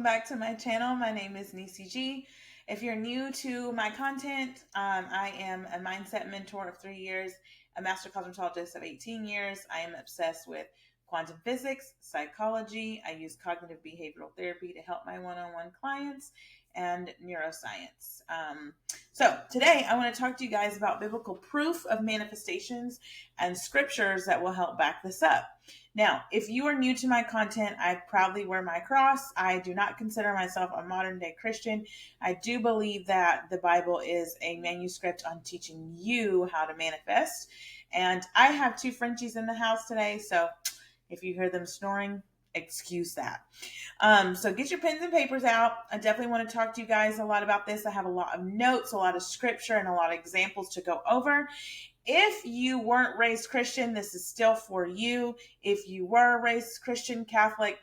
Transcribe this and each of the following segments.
back to my channel. My name is Nisi G. If you're new to my content, I am a mindset mentor of 3 years, a master cosmetologist of 18 years. I am obsessed with quantum physics, psychology. I use cognitive behavioral therapy to help my one-on-one clients, and neuroscience. So today I want to talk to you guys about biblical proof of manifestations and scriptures that will help back this up. Now, if you are new to my content, I proudly wear my cross. I do not consider myself a modern day Christian. I do believe that the Bible is a manuscript on teaching you how to manifest. And I have 2 Frenchies in the house today, so if you hear them snoring, excuse that. So get your pens and papers out. I definitely want to talk to you guys a lot about this. I have a lot of notes, a lot of scripture, and a lot of examples to go over. If you weren't raised Christian, this is still for you. If you were raised Christian, Catholic,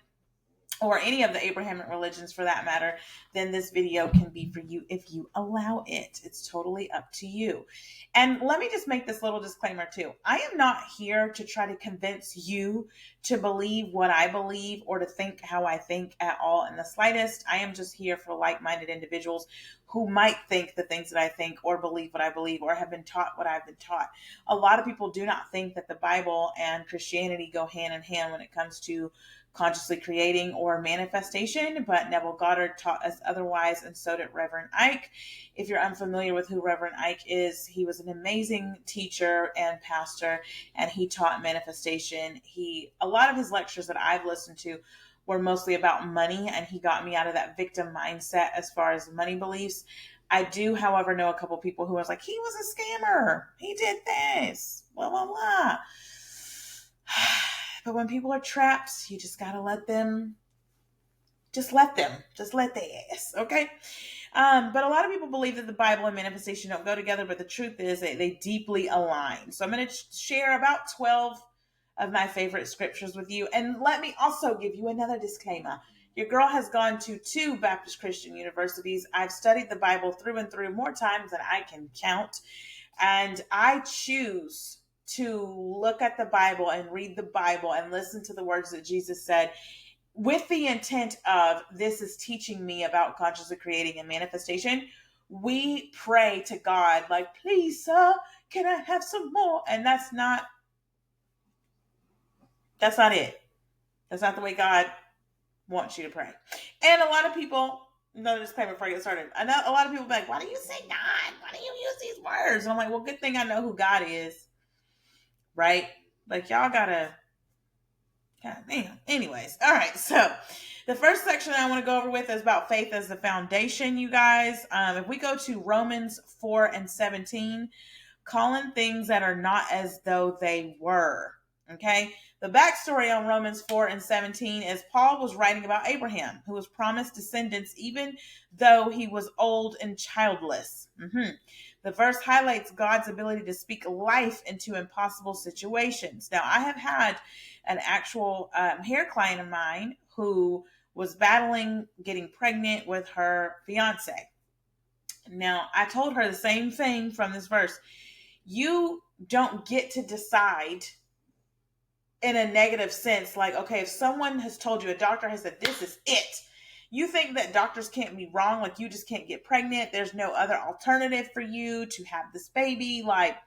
or any of the Abrahamic religions for that matter, then this video can be for you if you allow it. It's totally up to you. And let me just make this little disclaimer too. I am not here to try to convince you to believe what I believe or to think how I think at all in the slightest. I am just here for like-minded individuals who might think the things that I think or believe what I believe or have been taught what I've been taught. A lot of people do not think that the Bible and Christianity go hand in hand when it comes to consciously creating or manifestation, but Neville Goddard taught us otherwise, and so did Reverend Ike. If you're unfamiliar with who Reverend Ike is, he was an amazing teacher and pastor, and he taught manifestation. A lot of his lectures that I've listened to were mostly about money, and he got me out of that victim mindset as far as money beliefs. I do, however, know a couple people who was like, he was a scammer. He did this, blah, blah, blah. But when people are trapped, you just got to let them. Just let their ass, okay? But a lot of people believe that the Bible and manifestation don't go together, but the truth is they deeply align. So I'm going to share about 12 of my favorite scriptures with you. And let me also give you another disclaimer. Your girl has gone to 2 Baptist Christian universities. I've studied the Bible through and through more times than I can count. And I choose to look at the Bible and read the Bible and listen to the words that Jesus said with the intent of, this is teaching me about consciously creating and manifestation. We pray to God like, please, sir, can I have some more? And that's not it. That's not the way God wants you to pray. And a lot of people, another disclaimer before I get started, I know a lot of people be like, why do you say God? Why do you use these words? And I'm like, well, good thing I know who God is. Right? Like, y'all gotta, God damn. Anyways, all right. So the first section I want to go over with is about faith as the foundation, you guys. If we go to Romans 4:17, calling things that are not as though they were. Okay. The backstory on Romans 4:17 is Paul was writing about Abraham, who was promised descendants even though he was old and childless. The verse highlights God's ability to speak life into impossible situations. Now, I have had an actual hair client of mine who was battling getting pregnant with her fiance. Now, I told her the same thing from this verse. You don't get to decide in a negative sense, like, okay, if someone has told you, a doctor has said, this is it, you think that doctors can't be wrong, like you just can't get pregnant, there's no other alternative for you to have this baby, like,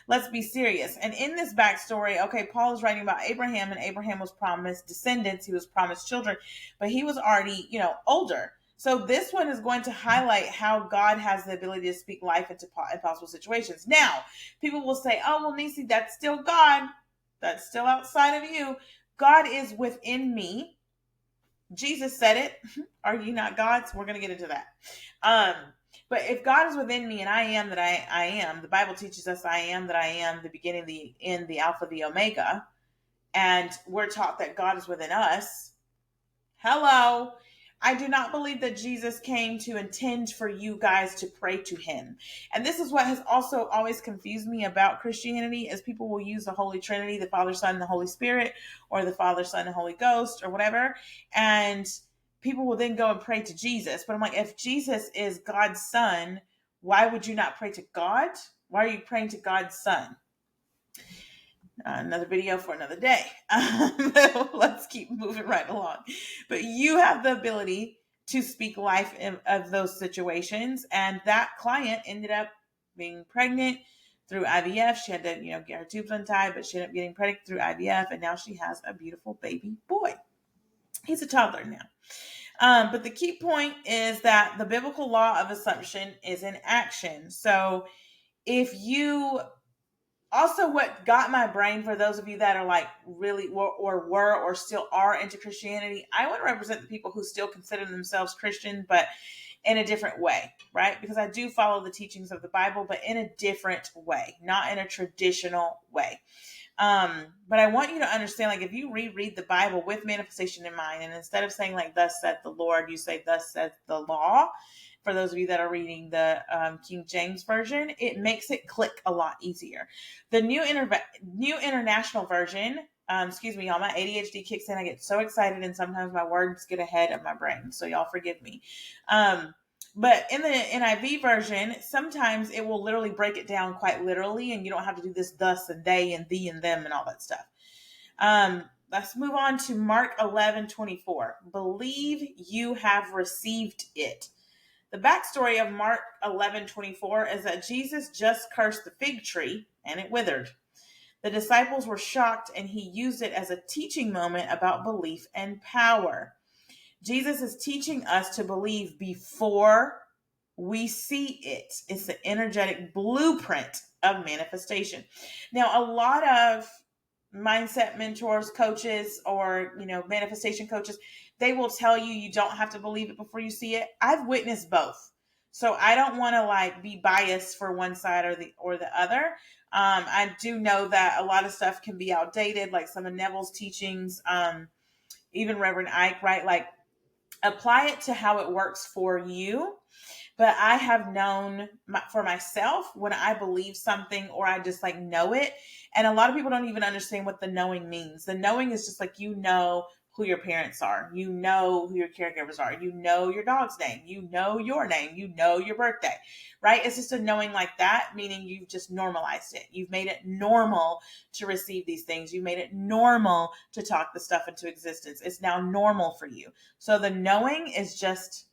let's be serious. And in this backstory, okay, Paul is writing about Abraham, and Abraham was promised descendants, he was promised children, but he was already, older. So this one is going to highlight how God has the ability to speak life into impossible situations. Now, people will say, oh, well, Nisi, that's still God. That's still outside of you. God is within me. Jesus said it. Are you not gods? We're going to get into that. But if God is within me and I am that I am, the Bible teaches us I am that I am, the beginning, the end, the Alpha, the Omega. And we're taught that God is within us. Hello. I do not believe that Jesus came to intend for you guys to pray to him. And this is what has also always confused me about Christianity, is people will use the Holy Trinity, the Father, Son, and the Holy Spirit, or the Father, Son, and Holy Ghost, or whatever. And people will then go and pray to Jesus. But I'm like, if Jesus is God's son, why would you not pray to God? Why are you praying to God's son? Another video for another day. Let's keep moving right along. But you have the ability to speak life of those situations. And that client ended up being pregnant through IVF. She had to, get her tubes untied, but she ended up getting pregnant through IVF. And now she has a beautiful baby boy. He's a toddler now. But the key point is that the biblical law of assumption is in action. So if you also, what got my brain, for those of you that are like really or were or still are into Christianity, I want to represent the people who still consider themselves Christian, but in a different way, right? Because I do follow the teachings of the Bible, but in a different way, not in a traditional way. But I want you to understand, like, if you reread the Bible with manifestation in mind, and instead of saying like "Thus saith the Lord," you say "Thus saith the law." For those of you that are reading the King James version, it makes it click a lot easier. The New International Version, excuse me, y'all, my ADHD kicks in. I get so excited, and sometimes my words get ahead of my brain. So y'all forgive me. But in the NIV version, sometimes it will literally break it down quite literally, and you don't have to do this thus and they and thee and them and all that stuff. Let's move on to Mark 11:24. Believe you have received it. The backstory of Mark 11:24 is that Jesus just cursed the fig tree and it withered. The disciples were shocked, and he used it as a teaching moment about belief and power. Jesus is teaching us to believe before we see it. It's the energetic blueprint of manifestation. Now, a lot of mindset mentors, coaches, or manifestation coaches, they will tell you you don't have to believe it before you see it. I've witnessed both, so I don't want to like be biased for one side or the other. I do know that a lot of stuff can be outdated, like some of Neville's teachings, even Reverend Ike, right? Like, apply it to how it works for you. But I have known for myself when I believe something or I just like know it. And a lot of people don't even understand what the knowing means. The knowing is just like, who your parents are, who your caregivers are, your dog's name, your name, your birthday, right? It's just a knowing like that, meaning you've just normalized it. You've made it normal to receive these things. You made it normal to talk the stuff into existence. It's now normal for you. So the knowing is just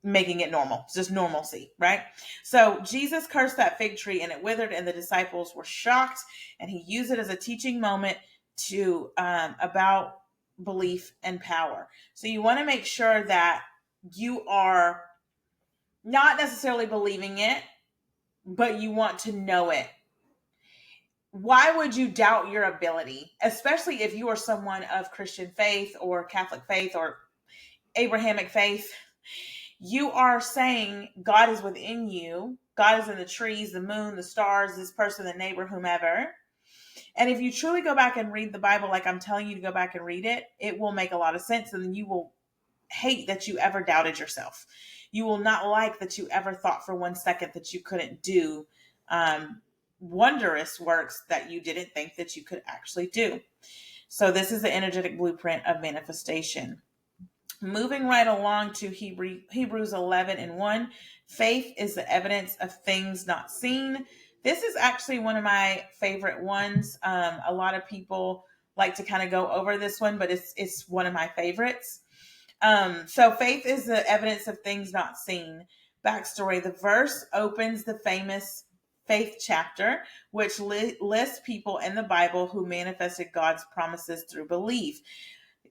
making it normal. It's just normalcy, right? So Jesus cursed that fig tree and it withered, and the disciples were shocked, and he used it as a teaching moment to about belief and power. So you want to make sure that you are not necessarily believing it, but you want to know it. Why would you doubt your ability, especially if you are someone of Christian faith or Catholic faith or Abrahamic faith? You are saying God is within you. God is in the trees, the moon, the stars, this person, the neighbor, whomever. And if you truly go back and read the Bible, like I'm telling you to go back and read it, it will make a lot of sense. And then you will hate that you ever doubted yourself. You will not like that you ever thought for 1 second that you couldn't do wondrous works that you didn't think that you could actually do. So this is the energetic blueprint of manifestation. Moving right along to Hebrews 11:1, faith is the evidence of things not seen. This is actually one of my favorite ones. A lot of people like to kind of go over this one, but it's one of my favorites. So faith is the evidence of things not seen. Backstory: the verse opens the famous faith chapter, which lists people in the Bible who manifested God's promises through belief.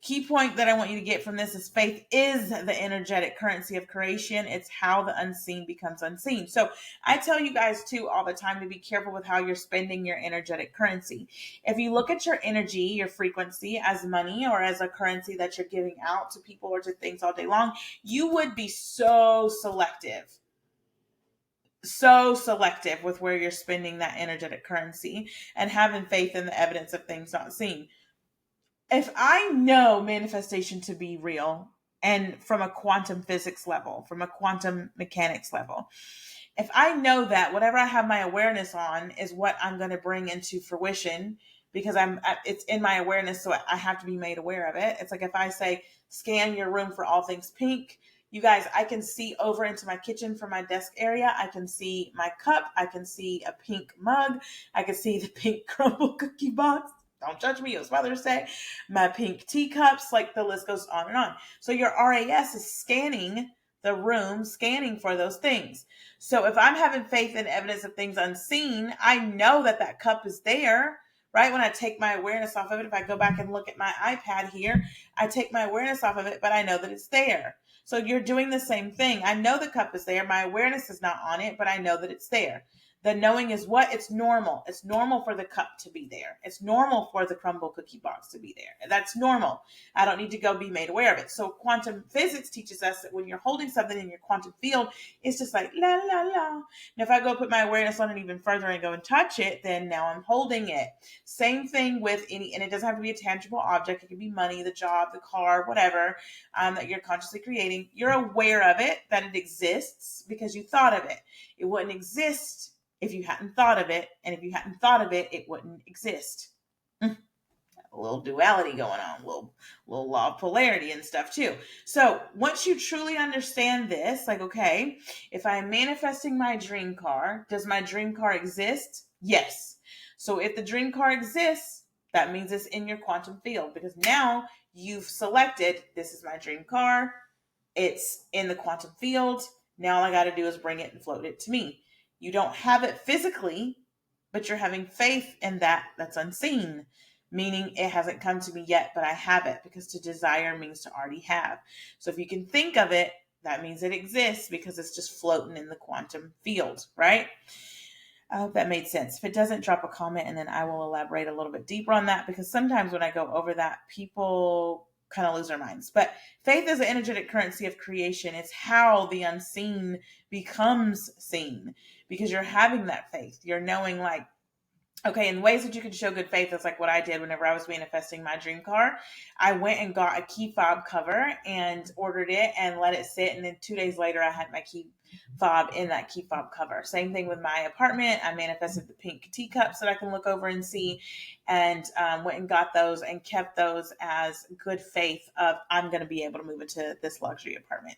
Key point that I want you to get from this is faith is the energetic currency of creation. It's how the unseen becomes unseen. So I tell you guys too all the time to be careful with how you're spending your energetic currency. If you look at your energy, your frequency as money or as a currency that you're giving out to people or to things all day long, you would be so selective with where you're spending that energetic currency and having faith in the evidence of things not seen. If I know manifestation to be real and from a quantum physics level, from a quantum mechanics level, if I know that whatever I have my awareness on is what I'm going to bring into fruition because it's in my awareness, so I have to be made aware of it. It's like if I say, scan your room for all things pink, you guys, I can see over into my kitchen from my desk area. I can see my cup. I can see a pink mug. I can see the pink crumble cookie box. Don't judge me. It was Mother's Day. My pink teacups, like the list goes on and on. So your RAS is scanning the room, scanning for those things. So if I'm having faith in evidence of things unseen, I know that that cup is there, right? When I take my awareness off of it, if I go back and look at my iPad here, I take my awareness off of it, but I know that it's there. So you're doing the same thing. I know the cup is there. My awareness is not on it, but I know that it's there. The knowing is what? It's normal. It's normal for the cup to be there. It's normal for the crumble cookie box to be there. That's normal. I don't need to go be made aware of it. So quantum physics teaches us that when you're holding something in your quantum field, it's just like la la la. And if I go put my awareness on it even further and go and touch it, then now I'm holding it. Same thing with any, and it doesn't have to be a tangible object. It can be money, the job, the car, whatever that you're consciously creating. You're aware of it, that it exists because you thought of it. It wouldn't exist if you hadn't thought of it, and if you hadn't thought of it, it wouldn't exist. A little duality going on, a little law of polarity and stuff too. So once you truly understand this, like, okay, if I'm manifesting my dream car, does my dream car exist? Yes. So if the dream car exists, that means it's in your quantum field, because now you've selected, this is my dream car. It's in the quantum field. Now all I got to do is bring it and float it to me. You don't have it physically, but you're having faith in that that's unseen, meaning it hasn't come to me yet, but I have it, because to desire means to already have. So if you can think of it, that means it exists because it's just floating in the quantum field, right? I hope that made sense. If it doesn't, drop a comment and then I will elaborate a little bit deeper on that, because sometimes when I go over that, people kind of lose their minds. But faith is an energetic currency of creation. It's how the unseen becomes seen, because you're having that faith. You're knowing, like, okay, in ways that you can show good faith, that's like what I did whenever I was manifesting my dream car. I went and got a key fob cover and ordered it and let it sit. And then 2 days later, I had my key fob in that key fob cover. Same thing with my apartment. I manifested the pink teacups that I can look over and see, and went and got those and kept those as good faith of, I'm going to be able to move into this luxury apartment.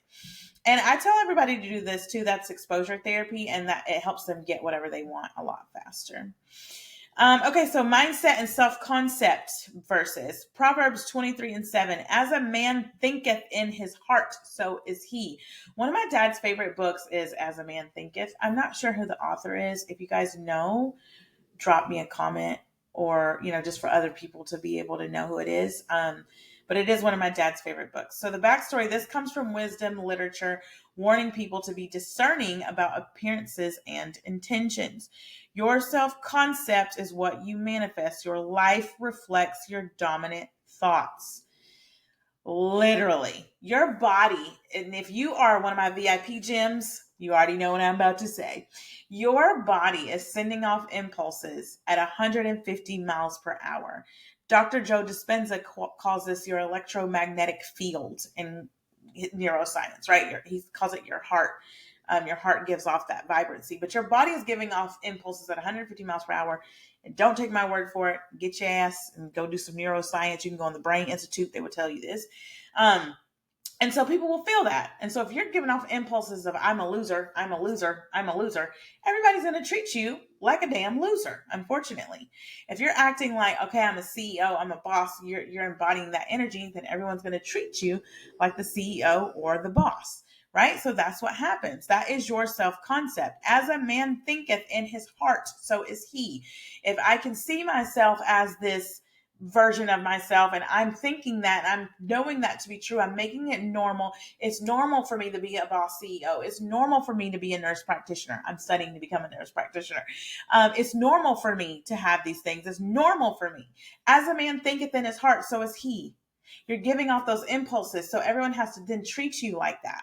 And I tell everybody to do this too. That's exposure therapy, and that it helps them get whatever they want a lot faster. Okay, so mindset and self-concept verses. Proverbs 23:7. As a man thinketh in his heart, so is he. One of my dad's favorite books is As a Man Thinketh. I'm not sure who the author is. If you guys know, drop me a comment, or, just for other people to be able to know who it is. But it is one of my dad's favorite books. So the backstory, this comes from wisdom literature, warning people to be discerning about appearances and intentions. Your self-concept is what you manifest. Your life reflects your dominant thoughts. Literally, your body, and if you are one of my VIP gyms, you already know what I'm about to say. Your body is sending off impulses at 150 miles per hour. Dr. Joe Dispenza calls this your electromagnetic field in neuroscience, right? He calls it your heart. Your heart gives off that vibrancy, but your body is giving off impulses at 150 miles per hour. And don't take my word for it. Get your ass and go do some neuroscience. You can go on the Brain Institute. They will tell you this. And so people will feel that. And so if you're giving off impulses of, I'm a loser, I'm a loser, I'm a loser, everybody's going to treat you like a damn loser, unfortunately. If you're acting like, okay, I'm a CEO, I'm a boss, you're embodying that energy, then everyone's going to treat you like the CEO or the boss. Right? So that's what happens. That is your self-concept. As a man thinketh in his heart, so is he. If I can see myself as this version of myself, and I'm thinking that, I'm knowing that to be true, I'm making it normal. It's normal for me to be a boss CEO. It's normal for me to be a nurse practitioner. I'm studying to become a nurse practitioner. It's normal for me to have these things. It's normal for me. As a man thinketh in his heart, so is he. You're giving off those impulses, so everyone has to then treat you like that.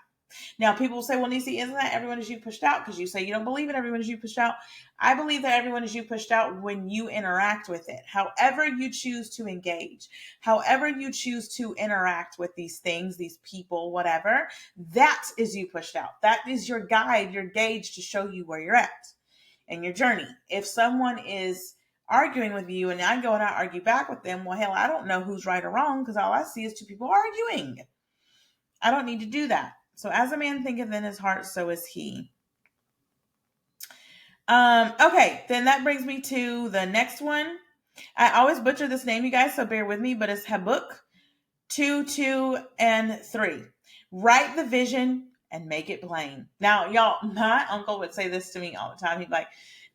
Now, people will say, well, Nisi, isn't that everyone is you pushed out? Because you say you don't believe in everyone is you pushed out. I believe that everyone is you pushed out when you interact with it. However you choose to engage, however you choose to interact with these things, these people, whatever, that is you pushed out. That is your guide, your gauge to show you where you're at in your journey. If someone is arguing with you and I go and I argue back with them, well, hell, I don't know who's right or wrong, because all I see is two people arguing. I don't need to do that. So as a man thinketh in his heart, so is he. Okay, then that brings me to the next one. I always butcher this name, you guys, so bear with me, but it's Habuk 2, 2, and 3. Write the vision and make it plain. Now, y'all, my uncle would say this to me all the time. He'd be like,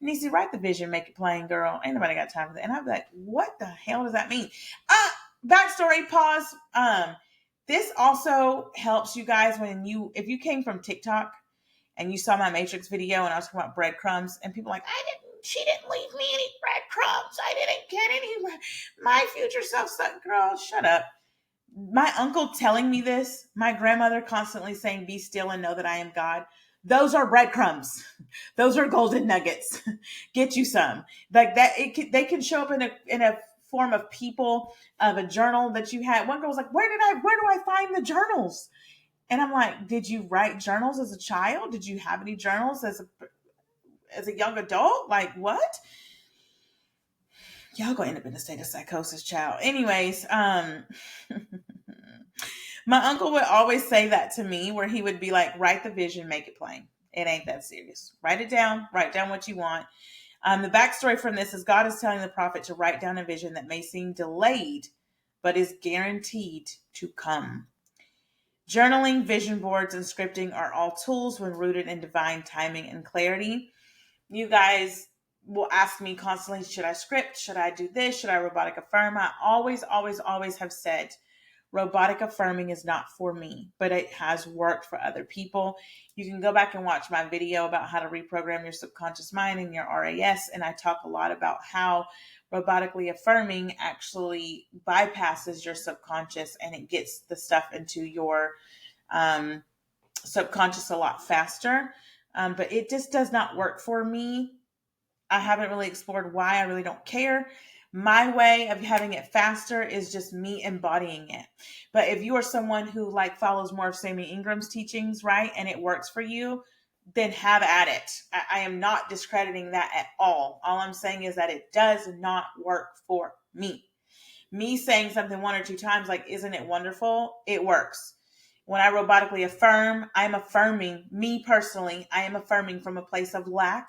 Niecy, write the vision, make it plain, girl. Ain't nobody got time for that. And I'd be like, what the hell does that mean? Backstory, pause. This also helps you guys if you came from TikTok and you saw my Matrix video and I was talking about breadcrumbs and people are like, she didn't leave me any breadcrumbs. I didn't get any. My future self sucked, girl. Shut up. My uncle telling me this, my grandmother constantly saying, be still and know that I am God. Those are breadcrumbs. Those are golden nuggets. Get you some. Like that, they can show up in a form of people, of a journal that you had. One girl was like, where do I find the journals? And I'm like, did you write journals as a child? Did you have any journals as a young adult? Like what? Y'all gonna end up in a state of psychosis, child. Anyways, my uncle would always say that to me, where he would be like, write the vision, make it plain. It ain't that serious. Write it down, write down what you want. The backstory from this is God is telling the prophet to write down a vision that may seem delayed, but is guaranteed to come. Journaling, vision boards, and scripting are all tools when rooted in divine timing and clarity. You guys will ask me constantly, should I script? Should I do this? Should I robotic affirm? I always have said, robotic affirming is not for me, but it has worked for other people. You can go back and watch my video about how to reprogram your subconscious mind and your RAS. And I talk a lot about how robotically affirming actually bypasses your subconscious and it gets the stuff into your subconscious a lot faster. But it just does not work for me. I haven't really explored why. I really don't care. My way of having it faster is just me embodying it. But if you are someone who like follows more of Sammy Ingram's teachings, right, and it works for you, then have at it. I am not discrediting that at all. All I'm saying is that it does not work for me. Me saying something one or two times, like, isn't it wonderful? It works. When I robotically affirm, I'm affirming, me personally, I am affirming from a place of lack.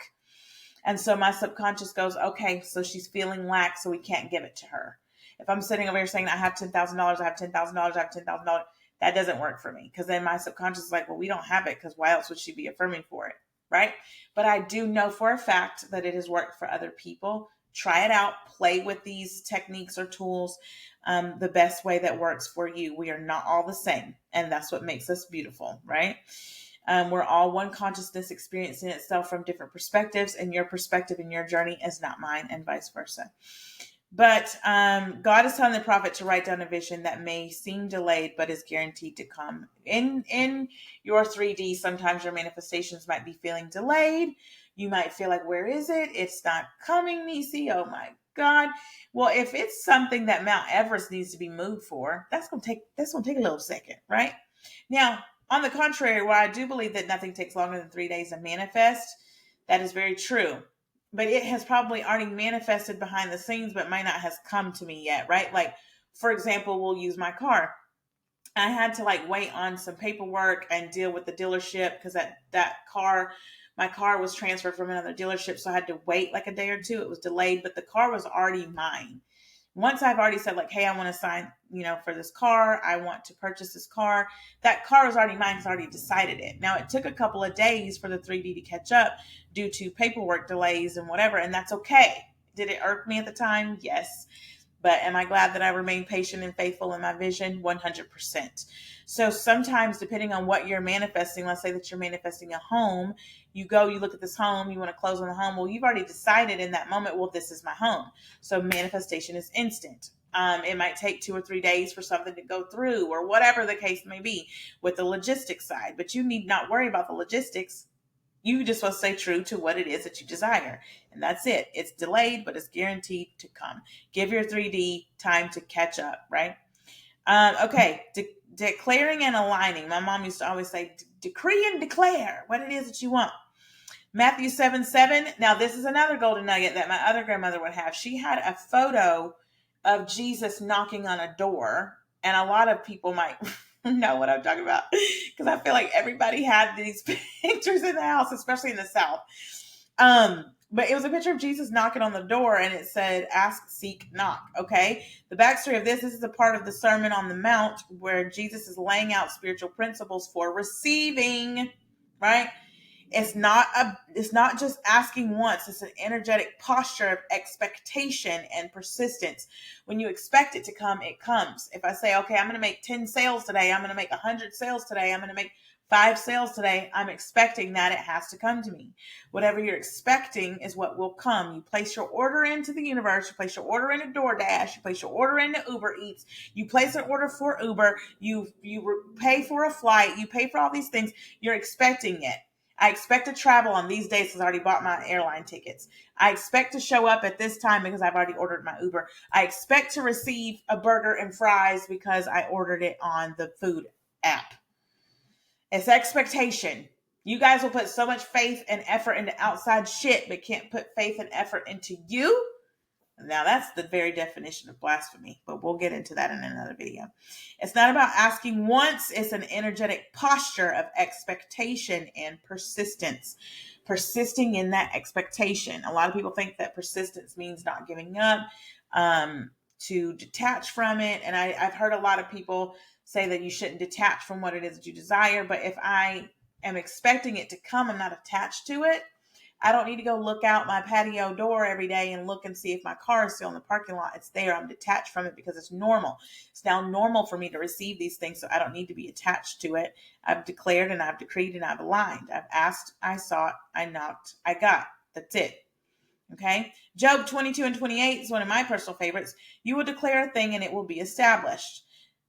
And so my subconscious goes, okay, so she's feeling lack, so we can't give it to her. If I'm sitting over here saying, I have $10,000, I have $10,000, I have $10,000, that doesn't work for me. Because then my subconscious is like, well, we don't have it, because why else would she be affirming for it? Right? But I do know for a fact that it has worked for other people. Try it out. Play with these techniques or tools the best way that works for you. We are not all the same. And that's what makes us beautiful, right? We're all one consciousness experiencing itself from different perspectives, and your perspective and your journey is not mine, and vice versa. But God is telling the prophet to write down a vision that may seem delayed, but is guaranteed to come. In your 3D, sometimes your manifestations might be feeling delayed. You might feel like, where is it? It's not coming, Niecy. Oh my God. Well, if it's something that Mount Everest needs to be moved for, that's gonna take a little second, right? Now, on the contrary, while I do believe that nothing takes longer than 3 days to manifest, that is very true. But it has probably already manifested behind the scenes, but might not has come to me yet, right? Like, for example, we'll use my car. I had to like wait on some paperwork and deal with the dealership because my car was transferred from another dealership. So I had to wait like a day or two. It was delayed, but the car was already mine. Once I've already said like, hey, I want to sign, for this car, I want to purchase this car. That car was already mine. Because I already decided it. Now it took a couple of days for the 3D to catch up due to paperwork delays and whatever. And that's okay. Did it irk me at the time? Yes. But am I glad that I remained patient and faithful in my vision? 100%. So sometimes, depending on what you're manifesting, let's say that you're manifesting a home, you look at this home, you want to close on the home. Well, you've already decided in that moment, well, this is my home. So manifestation is instant. It might take 2 or 3 days for something to go through or whatever the case may be with the logistics side. But you need not worry about the logistics. You just must stay true to what it is that you desire. And that's it. It's delayed, but it's guaranteed to come. Give your 3D time to catch up, right? Okay. Declaring and aligning. My mom used to always say, decree and declare what it is that you want. Matthew 7:7. Now, this is another golden nugget that my other grandmother would have. She had a photo of Jesus knocking on a door. And a lot of people might know what I'm talking about because I feel like everybody had these pictures in the house, especially in the South. But it was a picture of Jesus knocking on the door, and it said, ask, seek, knock. Okay. The backstory of this is a part of the Sermon on the Mount where Jesus is laying out spiritual principles for receiving, right? It's not just asking once. It's an energetic posture of expectation and persistence. When you expect it to come, it comes. If I say, okay, I'm going to make 10 sales today, I'm going to make 100 sales today, I'm going to make 5 sales today, I'm expecting that it has to come to me. Whatever you're expecting is what will come. You place your order into the universe, you place your order into DoorDash, you place your order into Uber Eats, you place an order for Uber, you pay for a flight, you pay for all these things, you're expecting it. I expect to travel on these days because I already bought my airline tickets. I expect to show up at this time because I've already ordered my Uber. I expect to receive a burger and fries because I ordered it on the food app. It's expectation. You guys will put so much faith and effort into outside shit, but can't put faith and effort into you. Now, that's the very definition of blasphemy, but we'll get into that in another video. It's not about asking once. It's an energetic posture of expectation and persistence. Persisting in that expectation. A lot of people think that persistence means not giving up, to detach from it. And I've heard a lot of people say that you shouldn't detach from what it is that you desire. But if I am expecting it to come, I'm not attached to it. I don't need to go look out my patio door every day and look and see if my car is still in the parking lot. It's there. I'm detached from it because it's normal. It's now normal for me to receive these things, so I don't need to be attached to it. I've declared and I've decreed and I've aligned. I've asked, I sought, I knocked, I got. That's it. Okay. Job 22 and 28 is one of my personal favorites. You will declare a thing and it will be established.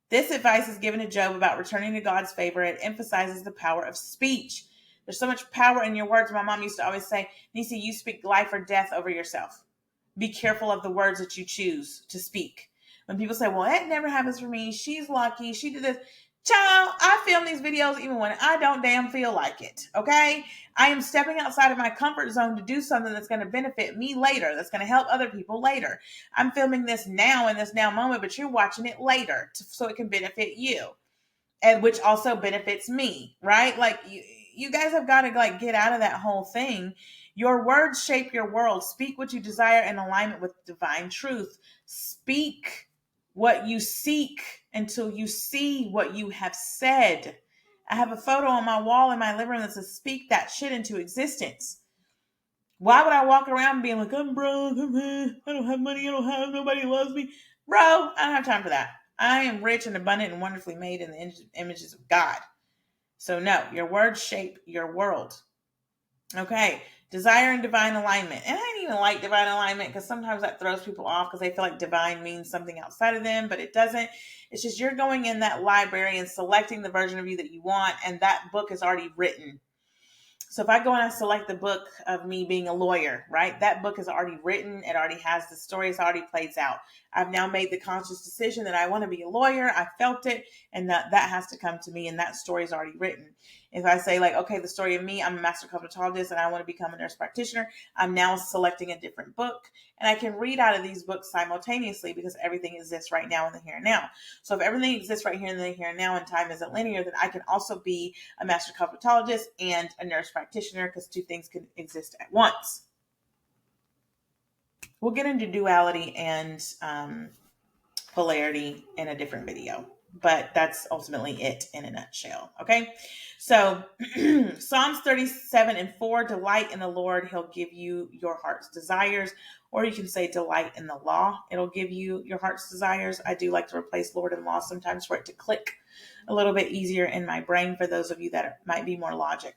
This advice is given to Job about returning to God's favor. It emphasizes the power of speech. There's so much power in your words. My mom used to always say, Nisi, you speak life or death over yourself. Be careful of the words that you choose to speak. When people say, well, that never happens for me. She's lucky. She did this. Child, I film these videos even when I don't damn feel like it. Okay? I am stepping outside of my comfort zone to do something that's going to benefit me later. That's going to help other people later. I'm filming this now in this now moment, but you're watching it later so it can benefit you. And which also benefits me, right? Like you guys have got to like get out of that whole thing. Your words shape your world. Speak what you desire in alignment with divine truth. Speak what you seek until you see what you have said. I have a photo on my wall in my living room that says, speak that shit into existence. Why would I walk around being like, I'm broke, I don't have money, nobody loves me? Bro, I don't have time for that. I am rich and abundant and wonderfully made in the images of God. So no, your words shape your world. Okay, desire and divine alignment. And I didn't even like divine alignment because sometimes that throws people off because they feel like divine means something outside of them, but it doesn't. It's just you're going in that library and selecting the version of you that you want, and that book is already written. So if I go and I select the book of me being a lawyer, right? That book is already written. It already has the story. It's already plays out. I've now made the conscious decision that I want to be a lawyer. I felt it, and that has to come to me, and that story is already written. If I say like, okay, the story of me, I'm a master cosmetologist and I want to become a nurse practitioner, I'm now selecting a different book, and I can read out of these books simultaneously because everything exists right now in the here and now. So if everything exists right here in the here and now and time isn't linear, then I can also be a master cosmetologist and a nurse practitioner because two things can exist at once. We'll get into duality and polarity in a different video, but that's ultimately it in a nutshell. Okay. So Psalms 37 and 4, delight in the Lord. He'll give you your heart's desires, or you can say delight in the law. It'll give you your heart's desires. I do like to replace Lord and law sometimes for it to click a little bit easier in my brain for those of you that might be more logic.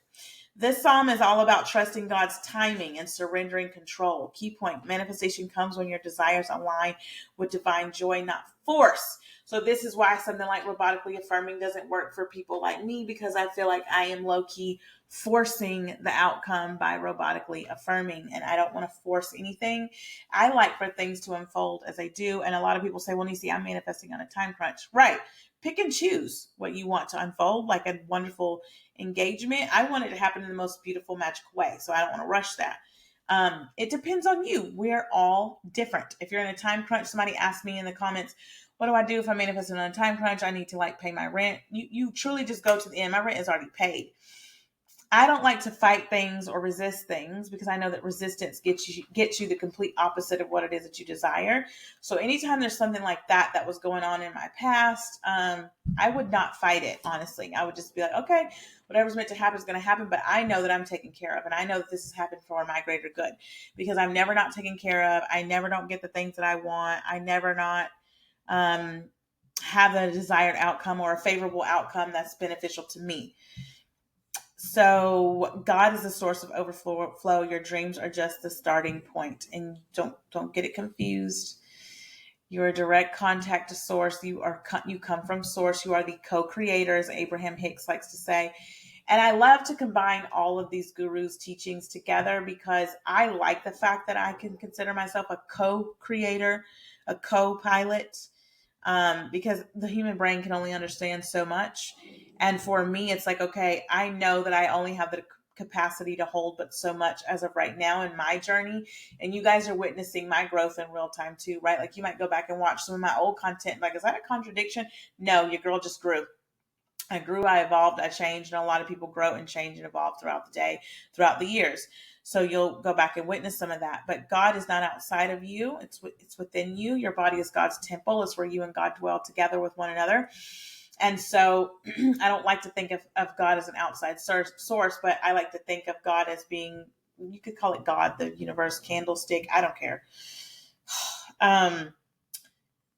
This psalm is all about trusting God's timing and surrendering control. Key point, manifestation comes when your desires align with divine joy, not force. So this is why something like robotically affirming doesn't work for people like me, because I feel like I am low-key forcing the outcome by robotically affirming, and I don't want to force anything. I like for things to unfold as they do, and a lot of people say, well, Nisi, I'm manifesting on a time crunch. Right. Pick and choose what you want to unfold, like a wonderful engagement. I want it to happen in the most beautiful, magical way, so I don't want to rush that. It depends on you. We're all different. If you're in a time crunch, somebody asked me in the comments, what do I do if I'm manifesting on a time crunch? I need to like pay my rent. You truly just go to the end. My rent is already paid. I don't like to fight things or resist things because I know that resistance gets you the complete opposite of what it is that you desire. So anytime there's something like that was going on in my past, I would not fight it. Honestly, I would just be like, okay, whatever's meant to happen is going to happen. But I know that I'm taken care of, and I know that this has happened for my greater good because I'm never not taken care of. I never don't get the things that I want. I never not um, have a desired outcome or a favorable outcome that's beneficial to me. So God is the source of overflow. Your dreams are just the starting point, and don't get it confused. You're a direct contact to source. You come from source. You are the co-creator, as Abraham Hicks likes to say. And I love to combine all of these gurus' teachings together because I like the fact that I can consider myself a co-creator, a co-pilot, because the human brain can only understand so much. And for me, it's like, okay, I know that I only have the capacity to hold but so much as of right now in my journey. And you guys are witnessing my growth in real time too, right? Like you might go back and watch some of my old content. Like, is that a contradiction? No, your girl just grew. I grew, I evolved, I changed, and a lot of people grow and change and evolve throughout the day, throughout the years. So you'll go back and witness some of that. But God is not outside of you; it's within you. Your body is God's temple; it's where you and God dwell together with one another. And so, I don't like to think of God as an outside source, but I like to think of God as being, you could call it God, the universe, candlestick. I don't care. Um,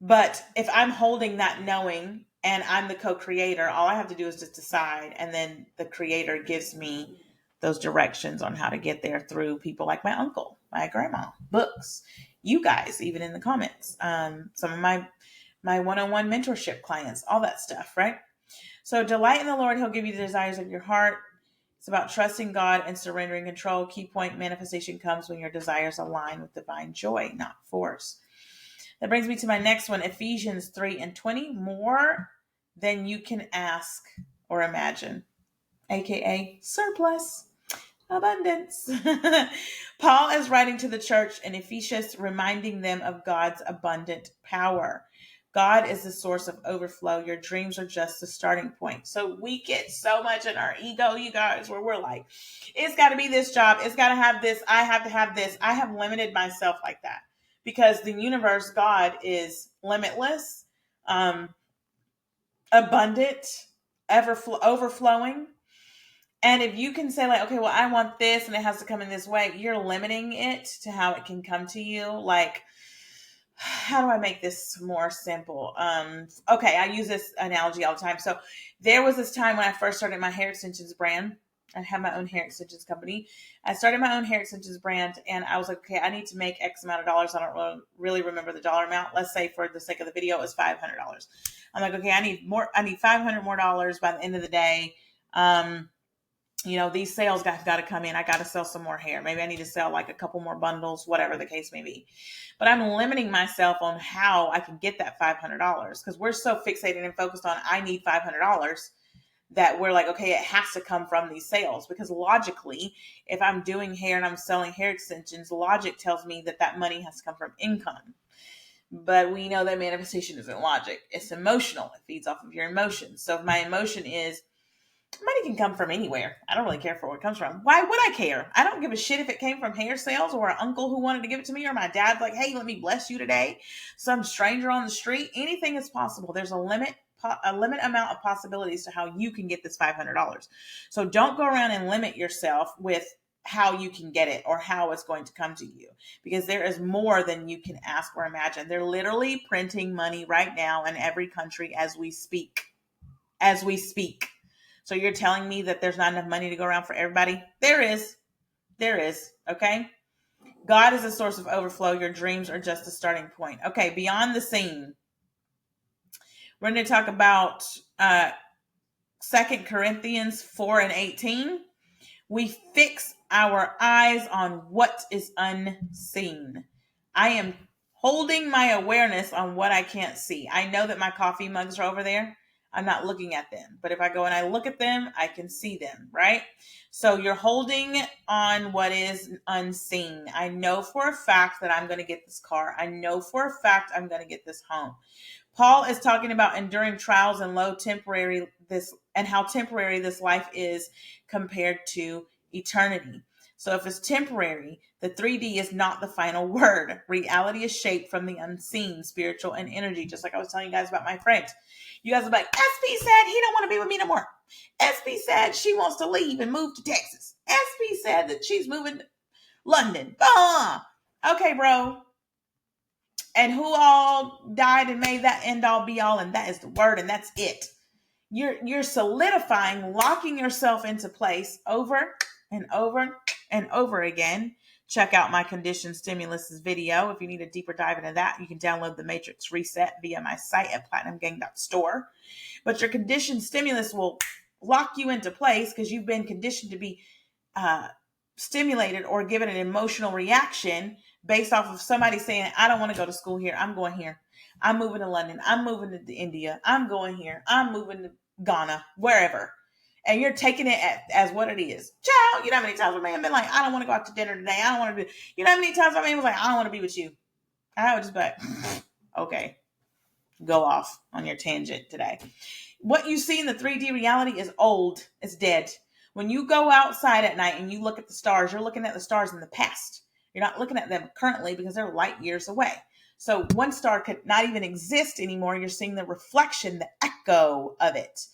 but if I'm holding that knowing and I'm the co-creator, all I have to do is just decide. And then the creator gives me those directions on how to get there through people like my uncle, my grandma, books, you guys, even in the comments, some of my one-on-one mentorship clients, all that stuff, right? So delight in the Lord. He'll give you the desires of your heart. It's about trusting God and surrendering control. Key point: manifestation comes when your desires align with divine joy, not force. That brings me to my next one, Ephesians 3:20. More than you can ask or imagine, aka surplus, abundance. Paul is writing to the church in Ephesus, reminding them of God's abundant power. God is the source of overflow. Your dreams are just the starting point. So we get so much in our ego, you guys, where we're like, it's got to be this job. It's got to have this. I have to have this. I have limited myself like that because the universe, God, is limitless, abundant, overflowing. And if you can say like, okay, well, I want this and it has to come in this way, you're limiting it to how it can come to you. Like, how do I make this more simple? Okay, I use this analogy all the time. So there was this time when I first started my hair extensions brand. I have my own hair extensions company. I started my own hair extensions brand and I was like, okay, I need to make X amount of dollars. I don't really remember the dollar amount. Let's say for the sake of the video, it was $500. I'm like, okay, I need more. I need $500 more by the end of the day. These sales got to come in. I got to sell some more hair. Maybe I need to sell like a couple more bundles, whatever the case may be. But I'm limiting myself on how I can get that $500 because we're so fixated and focused on I need $500 that we're like, okay, it has to come from these sales because logically, if I'm doing hair and I'm selling hair extensions, logic tells me that money has to come from income. But we know that manifestation isn't logic. It's emotional. It feeds off of your emotions. So if my emotion is money can come from anywhere. I don't really care for where it comes from. Why would I care? I don't give a shit if it came from hair sales or an uncle who wanted to give it to me or my dad's like, hey, let me bless you today. Some stranger on the street. Anything is possible. There's a limit amount of possibilities to how you can get this $500. So don't go around and limit yourself with how you can get it or how it's going to come to you because there is more than you can ask or imagine. They're literally printing money right now in every country as we speak. So you're telling me that there's not enough money to go around for everybody? There is. Okay? God is a source of overflow. Your dreams are just a starting point. Okay, beyond the scene. We're going to talk about 2 Corinthians 4:18. We fix our eyes on what is unseen. I am holding my awareness on what I can't see. I know that my coffee mugs are over there. I'm not looking at them. But if I go and I look at them, I can see them, right? So you're holding on what is unseen. I know for a fact that I'm going to get this car. I know for a fact I'm going to get this home. Paul is talking about enduring trials and low temporary this and how temporary this life is compared to eternity. So if it's temporary, the 3D is not the final word. Reality is shaped from the unseen, spiritual, and energy. Just like I was telling you guys about my friend. You guys are like, SP said he don't want to be with me no more. SP said she wants to leave and move to Texas. SP said that she's moving to London. Okay, bro. And who all died and made that end all be all, and that is the word, and that's it. You're solidifying, locking yourself into place over and over and over again. Check out my conditioned stimulus video. If you need a deeper dive into that, you can download the Matrix Reset via my site at platinumgang.store. But your conditioned stimulus will lock you into place because you've been conditioned to be stimulated or given an emotional reaction based off of somebody saying, I don't want to go to school here. I'm going here. I'm moving to London. I'm moving to India. I'm going here. I'm moving to Ghana, wherever. And you're taking it as what it is. Child, you know how many times a man been like, I don't want to go out to dinner today. I don't want to be. You know how many times a man was like, I don't want to be with you. I would just be like, okay, go off on your tangent today. What you see in the 3D reality is old. It's dead. When you go outside at night and you look at the stars, you're looking at the stars in the past. You're not looking at them currently because they're light years away. So one star could not even exist anymore. You're seeing the reflection, the echo of it.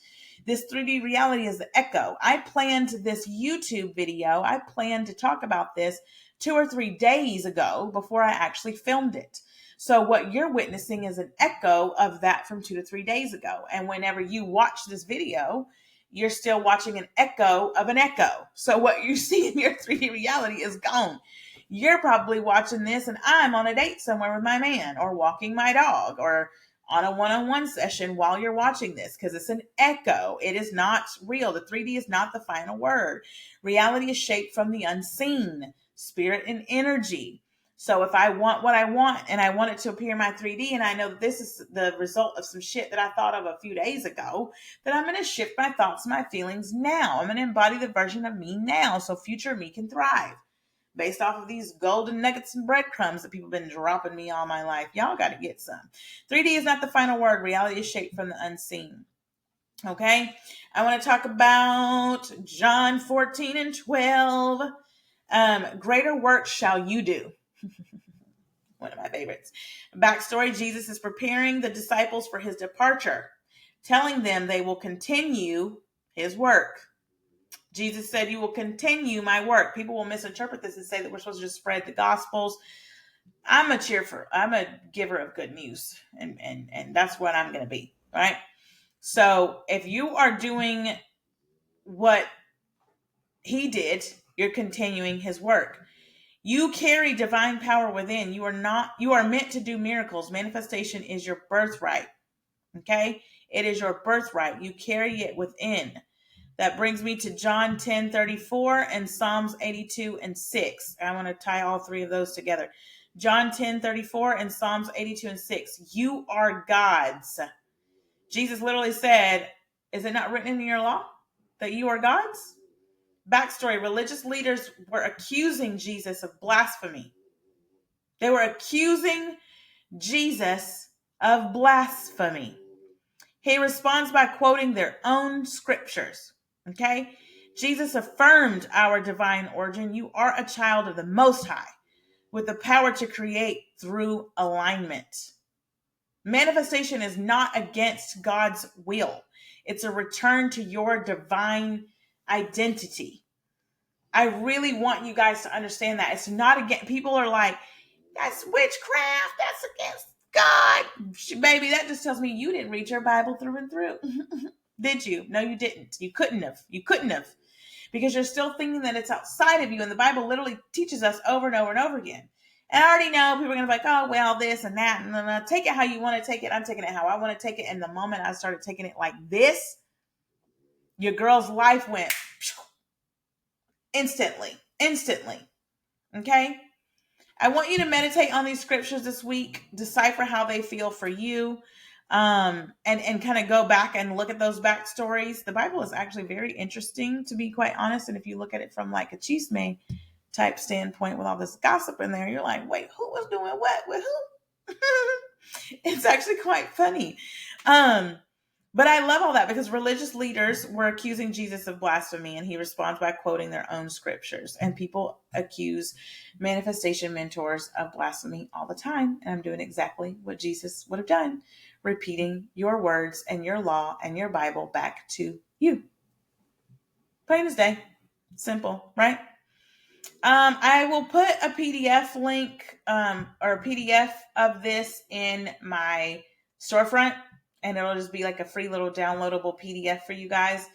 This 3D reality is the echo. I planned this YouTube video. I planned to talk about this 2 or 3 days ago before I actually filmed it. So what you're witnessing is an echo of that from 2 to 3 days ago. And whenever you watch this video, you're still watching an echo of an echo. So what you see in your 3D reality is gone. You're probably watching this and I'm on a date somewhere with my man or walking my dog or on a one-on-one session while you're watching this because it's an echo. It is not real. The 3D is not the final word. Reality is shaped from the unseen, spirit and energy. So if I want what I want and I want it to appear in my 3D and I know that this is the result of some shit that I thought of a few days ago, then I'm going to shift my thoughts and my feelings now. I'm going to embody the version of me now so future me can thrive. Based off of these golden nuggets and breadcrumbs that people have been dropping me all my life. Y'all got to get some. 3D is not the final word. Reality is shaped from the unseen. Okay? I want to talk about John 14 and 12. Greater work shall you do. One of my favorites. Backstory, Jesus is preparing the disciples for his departure, telling them they will continue his work. Jesus said, you will continue my work. People will misinterpret this and say that we're supposed to just spread the gospels. I'm a giver of good news. And that's what I'm going to be. Right. So if you are doing what he did, you're continuing his work. You carry divine power within. You are meant to do miracles. Manifestation is your birthright. Okay. It is your birthright. You carry it within. That brings me to John 10:34 and Psalms 82 and 6. I want to tie all three of those together. John 10:34 and Psalms 82 and 6. You are God's. Jesus literally said, is it not written in your law that you are God's? Backstory, religious leaders were accusing Jesus of blasphemy. They were accusing Jesus of blasphemy. He responds by quoting their own scriptures. Okay? Jesus affirmed our divine origin. You are a child of the Most High with the power to create through alignment. Manifestation is not against God's will. It's a return to your divine identity. I really want you guys to understand that. It's not against, people are like, that's witchcraft. That's against God. Baby, that just tells me you didn't read your Bible through and through. Did you? No, you didn't. You couldn't have. Because you're still thinking that it's outside of you. And the Bible literally teaches us over and over and over again. And I already know people are going to be like, oh, well, this and that. And take it how you want to take it. I'm taking it how I want to take it. And the moment I started taking it like this, your girl's life went instantly. Okay? I want you to meditate on these scriptures this week, decipher how they feel for you, and kind of go back and look at those backstories. The Bible is actually very interesting, to be quite honest. And if you look at it from like a chisme type standpoint with all this gossip in there, you're like, wait, who was doing what with who? It's actually quite funny. But I love all that because religious leaders were accusing Jesus of blasphemy, and he responds by quoting their own scriptures. And people accuse manifestation mentors of blasphemy all the time. And I'm doing exactly what Jesus would have done, repeating your words and your law and your Bible back to you. Plain as day. Simple, right? I will put a PDF link or a PDF of this in my storefront, and it'll just be like a free little downloadable PDF for you guys.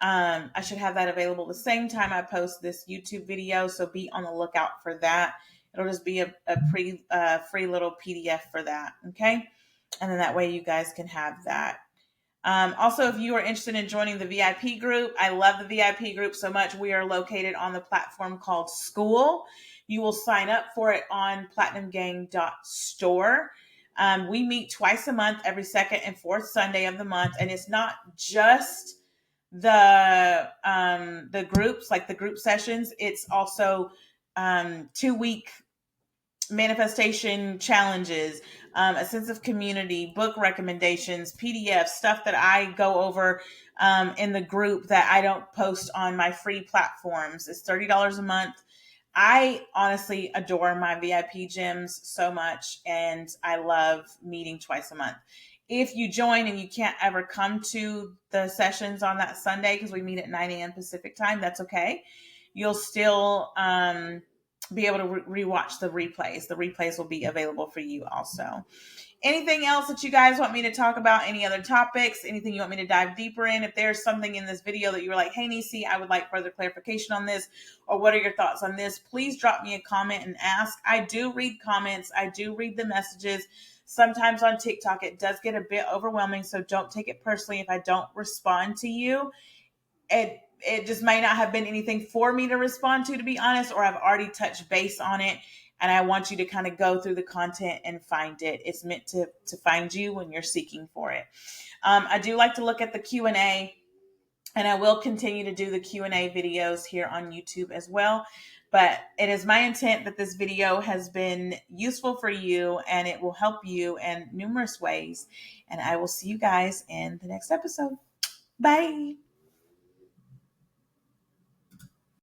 I should have that available the same time I post this YouTube video, so be on the lookout for that. It'll just be a free little PDF for that, okay? And then that way you guys can have that. Also, if you are interested in joining the VIP group, I love the VIP group so much. We are located on the platform called School. You will sign up for it on platinumgang.store. We meet twice a month, every second and fourth Sunday of the month, and it's not just the groups, like the group sessions. It's also 2-week manifestation challenges, a sense of community, book recommendations, PDFs, stuff that I go over in the group that I don't post on my free platforms. It's $30 a month. I honestly adore my VIP gyms so much, and I love meeting twice a month. If you join and you can't ever come to the sessions on that Sunday because we meet at 9 a.m. Pacific time, that's okay. You'll still be able to rewatch the replays. The replays will be available for you also. Anything else that you guys want me to talk about? Any other topics? Anything you want me to dive deeper in? If there's something in this video that you were like, hey, Nisi, I would like further clarification on this, or what are your thoughts on this? Please drop me a comment and ask. I do read comments. I do read the messages. Sometimes on TikTok, it does get a bit overwhelming, so don't take it personally if I don't respond to you. It just may not have been anything for me to respond to be honest, or I've already touched base on it, and I want you to kind of go through the content and find it. It's meant to find you when you're seeking for it. I do like to look at the Q&A, and I will continue to do the Q&A videos here on YouTube as well. But it is my intent that this video has been useful for you, and it will help you in numerous ways. And I will see you guys in the next episode. Bye.